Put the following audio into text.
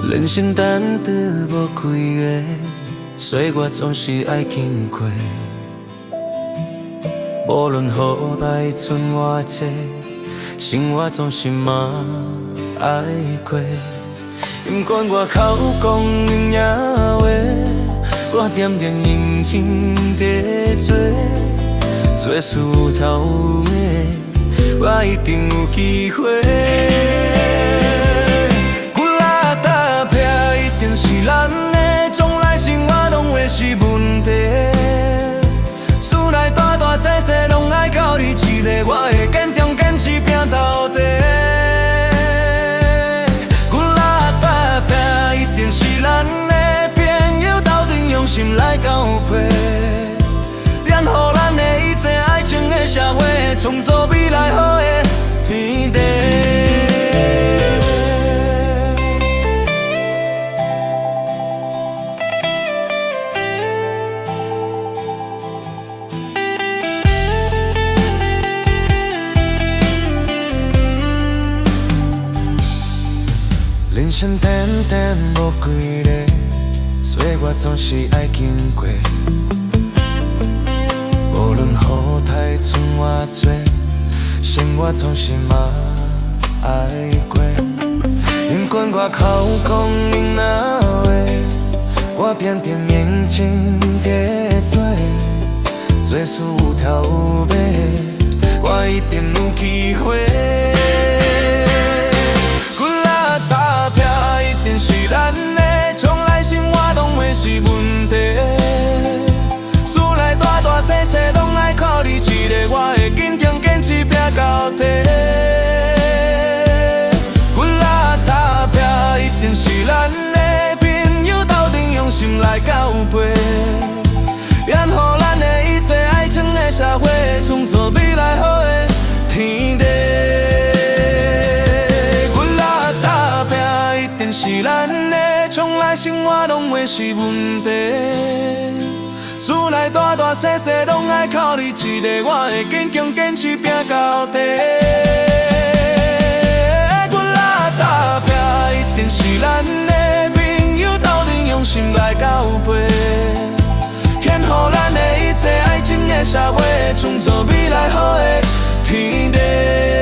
人生难得无几个，所以我总是爱经过。无论雨来春外切，生活总是嘛爱过。不管我口讲硬野话，我点点认真在做，做事有头有尾，我一定有机会。是咱的，将来生活拢会是问题。厝内大大小小拢爱靠你一个，我会坚强坚持拼到底。骨力打拼，一定是咱的朋友斗阵用心来交配，连予咱的一切爱情的社会，创造未来好的天地。人生点点无几个，所以我总是爱经过。无论雨台春外多，生活总是嘛爱过。不管我口讲硬哪话，我偏偏认真在做，做事有头有尾，我一定有机会。是咱的，将来生活拢会是问题。厝内大大小小拢爱靠你一个，我会坚强坚持拼到底。骨力打拼，一定是咱的朋友斗阵用心来交配，愿予咱的一切爱情的社会，创造未来好的天地。是咱的，将来生活拢会是问题。厝内大大小小拢爱靠你一个，我会坚强坚持拼到底。骨力打拼，一定是咱的朋友斗阵用心来交配，献予咱的一切爱情的社会，创造未来好的天地。